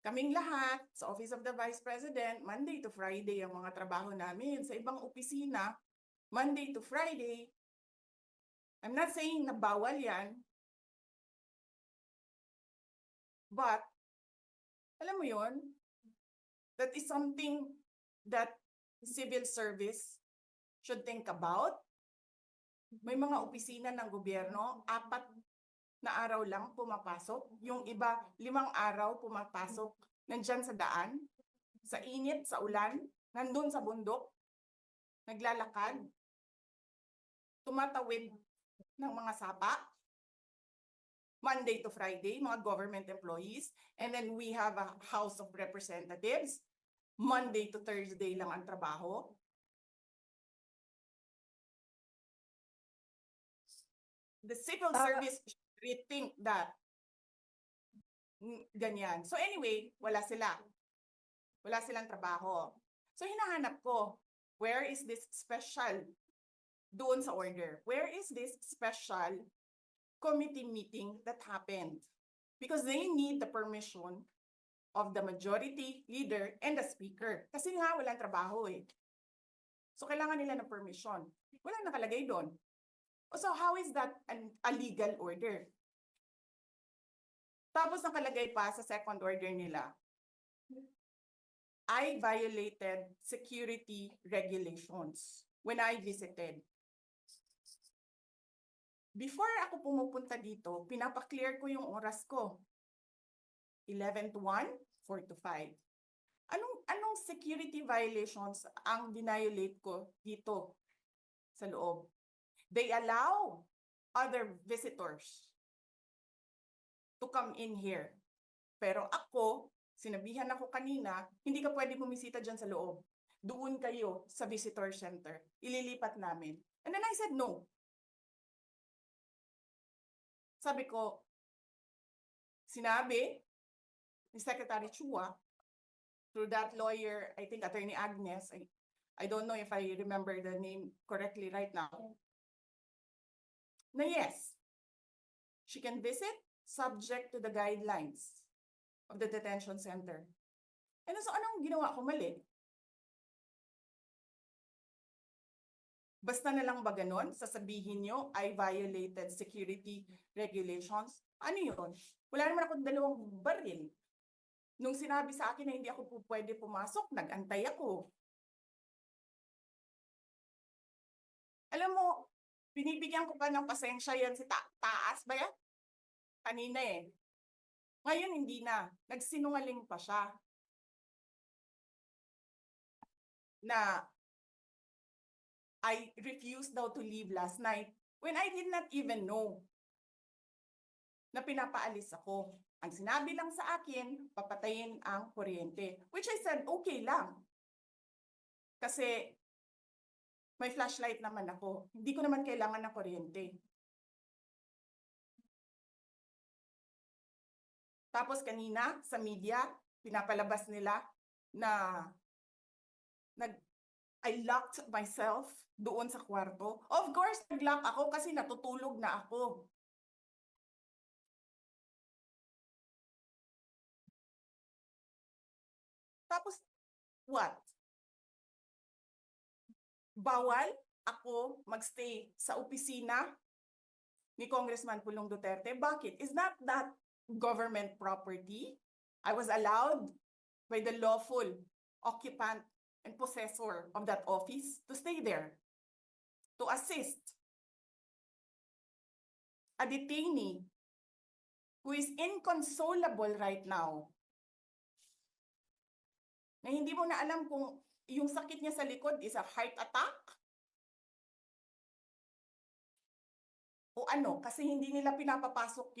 Kaming lahat sa Office of the Vice President, Monday to Friday ang mga trabaho namin. Sa ibang opisina, Monday to Friday. I'm not saying na bawal yan. But, alam mo yon, that is something that civil service should think about. May mga opisina ng gobyerno, 4 na araw lang pumapasok. Yung iba, 5 araw pumapasok. Nandyan sa daan, sa init, sa ulan, nandun sa bundok, naglalakad, tumatawid ng mga sapa, Monday to Friday, mga government employees. And then we have a House of Representatives. Monday to Thursday lang ang trabaho. The civil service should rethink that. Ganyan. So anyway, wala sila. Wala silang trabaho. So hinahanap ko, where is this special doon sa order? Where is this special committee meeting that happened? Because they need the permission of the majority leader and the speaker. Kasi nga, walang trabaho eh. So kailangan nila ng permission. Wala nakalagay doon. So how is that a legal order? Tapos nakalagay pa sa second order nila, I violated security regulations when I visited. Before ako pumupunta dito, pinapaklear ko yung oras ko. 11 to 1, 4 to 5. Anong security violations ang violate ko dito sa loob? They allow other visitors to come in here. Pero ako, sinabihan ako kanina, hindi ka pwede bumisita dyan sa loob. Doon kayo sa visitor center. Ililipat namin. And then I said no. Sabi ko, sinabi ni Secretary Chua, through that lawyer, I think Attorney Agnes, I don't know if I remember the name correctly right now, na yes, she can visit subject to the guidelines of the detention center. And so anong ginawa ko mali? Basta na lang ba ganon? Sasabihin nyo, I violated security regulations? Ano yun? Wala naman akong 2 baril. Nung sinabi sa akin na hindi ako pwede pumasok, nag-antay ako. Alam mo, binibigyan ko pa ng pasensya yan si Taas ba yan? Kanina eh. Ngayon hindi na. Nagsinungaling pa siya. Na I refused daw to leave last night when I did not even know na pinapaalis ako. Ang sinabi lang sa akin, papatayin ang kuryente. Which I said, okay lang. Kasi may flashlight naman ako. Hindi ko naman kailangan ng kuryente. Tapos kanina sa media, pinapalabas nila na I locked myself doon sa kwarto. Of course, nag-lock ako kasi natutulog na ako. Tapos, what? Bawal ako magstay sa opisina ni Congressman Pulong Duterte. Bakit? Is not that government property? I was allowed by the lawful occupant and possessor of that office to stay there, to assist a detainee who is inconsolable right now, na hindi mo na alam kung yung sakit niya sa likod is a heart attack o ano, kasi hindi nila pinapapasok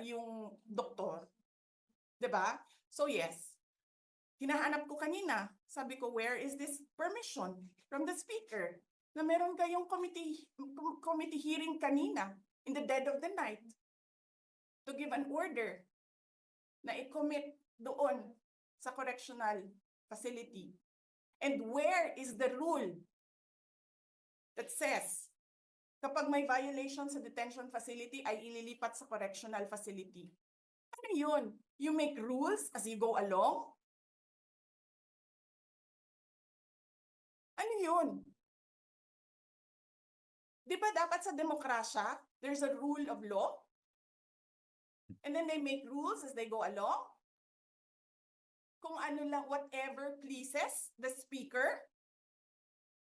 yung doktor. 'Di ba? So yes, hinahanap ko kanina, sabi ko, where is this permission from the speaker? Na meron kayong committee hearing kanina in the dead of the night to give an order na i-commit doon sa correctional facility. And where is the rule that says kapag may violation sa detention facility ay ililipat sa correctional facility? Ano yun? You make rules as you go along? Ano yun? Di ba dapat sa demokrasya, there's a rule of law? And then they make rules as they go along? Kung ano lang, whatever pleases the speaker,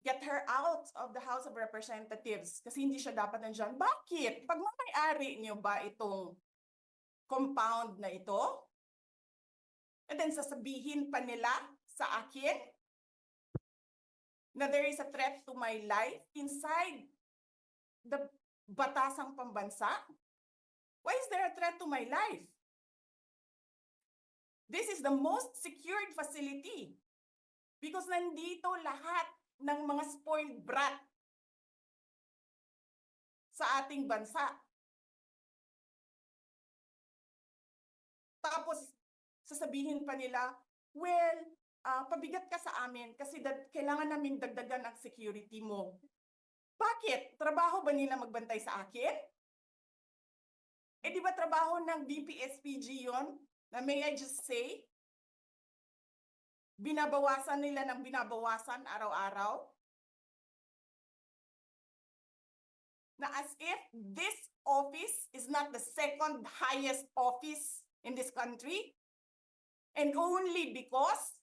get her out of the House of Representatives kasi hindi siya dapat nandiyan. Bakit? Pagmamayari niyo ba itong compound na ito? And then sasabihin pa nila sa akin na there is a threat to my life inside the batasang pambansa? Why is there a threat to my life? This is the most secured facility because nandito lahat ng mga spoiled brat sa ating bansa. Tapos, sasabihin pa nila, well, pabigat ka sa amin kasi kailangan namin dagdagan ang security mo. Bakit? Trabaho ba nila magbantay sa akin? Eh di ba trabaho ng DPSPG yon? Na may I just say? Binabawasan nila ng binabawasan araw-araw? Na as if this office is not the second highest office in this country, and only because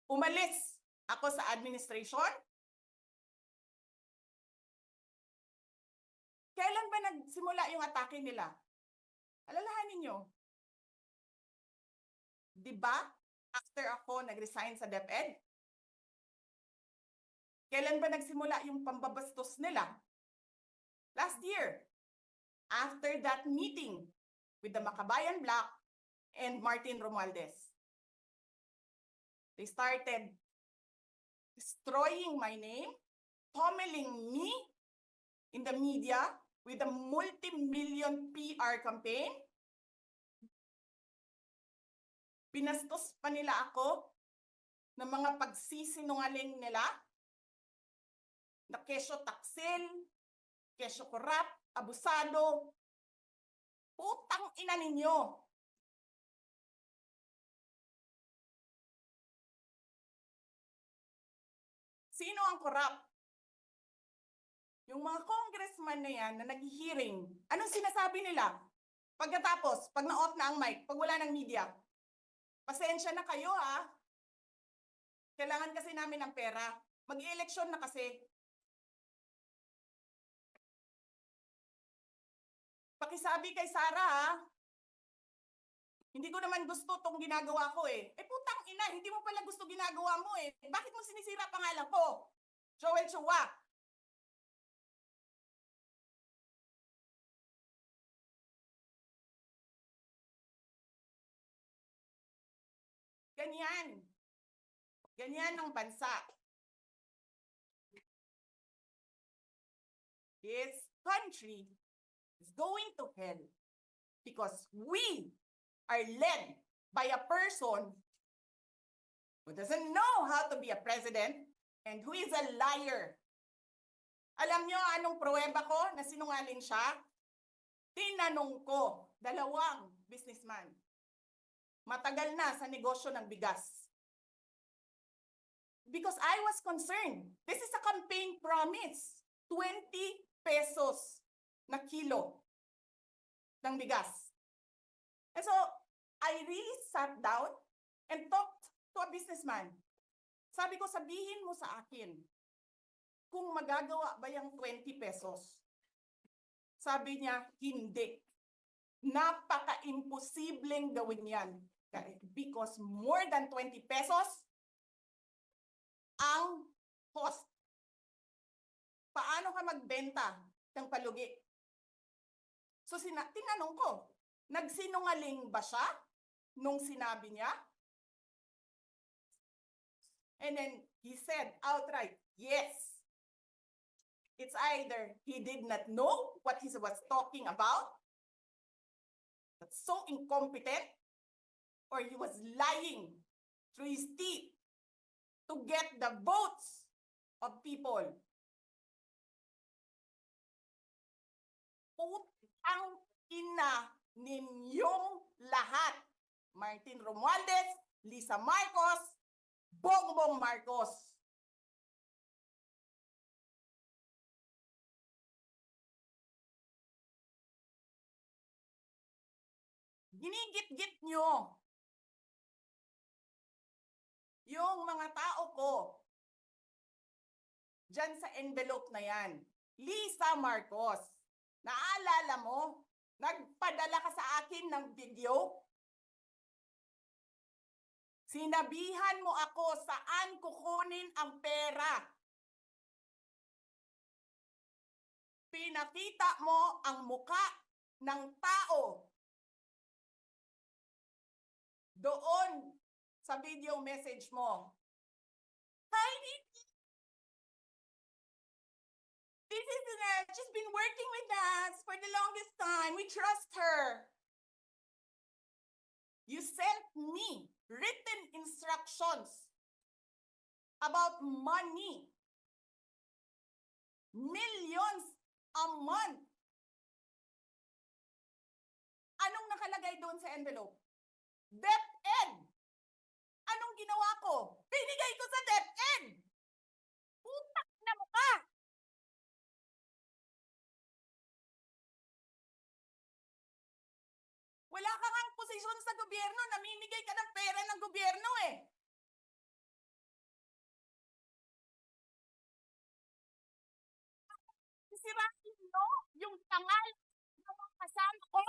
umalis ako sa administration? Kailan ba nagsimula yung atake nila? Alalahanin nyo. Di ba? After ako nag-resign sa DepEd? Kailan ba nagsimula yung pambabastos nila? Last year. After that meeting with the Makabayan Bloc and Martin Romualdez. They started destroying my name, pummeling me in the media with a multi-million PR campaign. Binastos pa nila ako ng mga pagsisinungaling nila na kesyo taksil, kesyo korap, abusado. Putang ina ninyo. Sino ang korap? Yung mga congressman na yan na nag-hearing, anong sinasabi nila? Pagkatapos, pag na-off na ang mic, pag wala ng media, pasensya na kayo ha. Kailangan kasi namin ng pera. Mag-eleksyon na kasi. Pakisabi kay Sara ha. Hindi ko naman gusto tong ginagawa ko eh. Eh putang ina, hindi mo pala gusto ginagawa mo eh. Bakit mo sinisira pangalan ko? Joel Chua. Ganyan. Ganyan ang bansa. This country is going to hell because we are led by a person who doesn't know how to be a president and who is a liar. Alam nyo anong pruweba ko na sinungaling siya? Tinanong ko, dalawang businessman. Matagal na sa negosyo ng bigas. Because I was concerned. This is a campaign promise. 20 pesos na kilo ng bigas. And so, I really sat down and talked to a businessman. Sabi ko, sabihin mo sa akin, kung magagawa ba yung 20 pesos? Sabi niya, hindi. Napaka-imposibleng gawin yan. Because more than 20 pesos ang cost. Paano ka magbenta ng palugi? So tinanong ko, nagsinungaling ba siya nung sinabi niya? And then he said outright, yes. It's either he did not know what he was talking about, that's so incompetent, or he was lying through his teeth to get the votes of people. Putang ina ninyong lahat. Martin Romualdez, Lisa Marcos, Bongbong Marcos. Ginigit-git nyo yung mga tao ko dyan sa envelope na yan. Lisa Marcos, naalala mo? Nagpadala ka sa akin ng video? Sinabihan mo ako saan kukunin ang pera. Pinakita mo ang muka ng tao doon sa video message mo. Hi, Nikki. This is she's been working with us for the longest time. We trust her. You sent me written instructions about money. Millions a month. Anong nakalagay doon sa envelope? DepEd. Anong ginawa ko? Binigay ko sa DepEd. Utak na mukha. Wala ka ngang posisyon sa gobyerno, namimigay ka ng pera ng gobyerno eh. Sisirain mo yung tangal ng mga kasama ko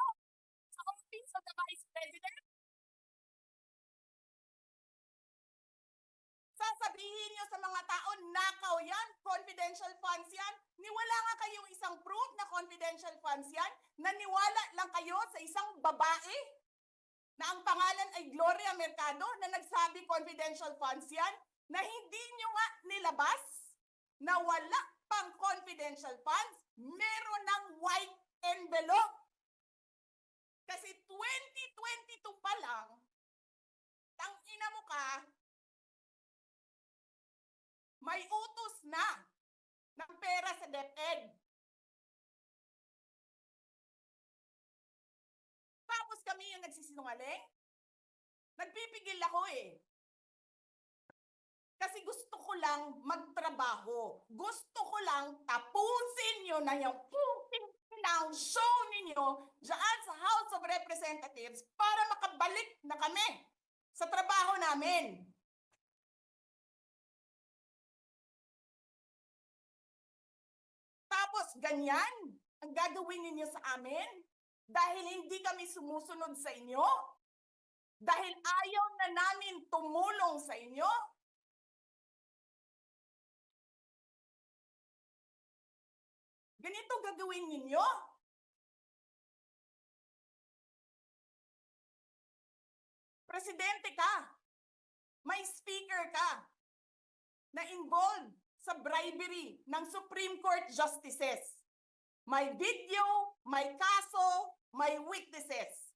sa Office of the Vice President. Sasabihin nyo sa mga tao, nakaw yan, confidential funds yan. Niwala nga kayong isang proof na confidential funds yan. Naniwala lang kayo sa isang babae na ang pangalan ay Gloria Mercado na nagsabi confidential funds yan, na hindi nyo nga nilabas na wala pang confidential funds, meron ng white envelope. Kasi 2022 pa lang, tangina mo ka, may utos na ng pera sa DepEd. Tapos kami yung nagsisinungaling? Nagpipigil ako eh. Kasi gusto ko lang magtrabaho. Gusto ko lang tapusin nyo na yung show ninyo dyan sa House of Representatives para makabalik na kami sa trabaho namin. Tapos ganyan ang gagawin ninyo sa amin dahil hindi kami sumusunod sa inyo? Dahil ayaw na namin tumulong sa inyo? Ganito gagawin ninyo? Presidente ka, may speaker ka na involved sa bribery ng Supreme Court justices. May video, may kaso, may witnesses.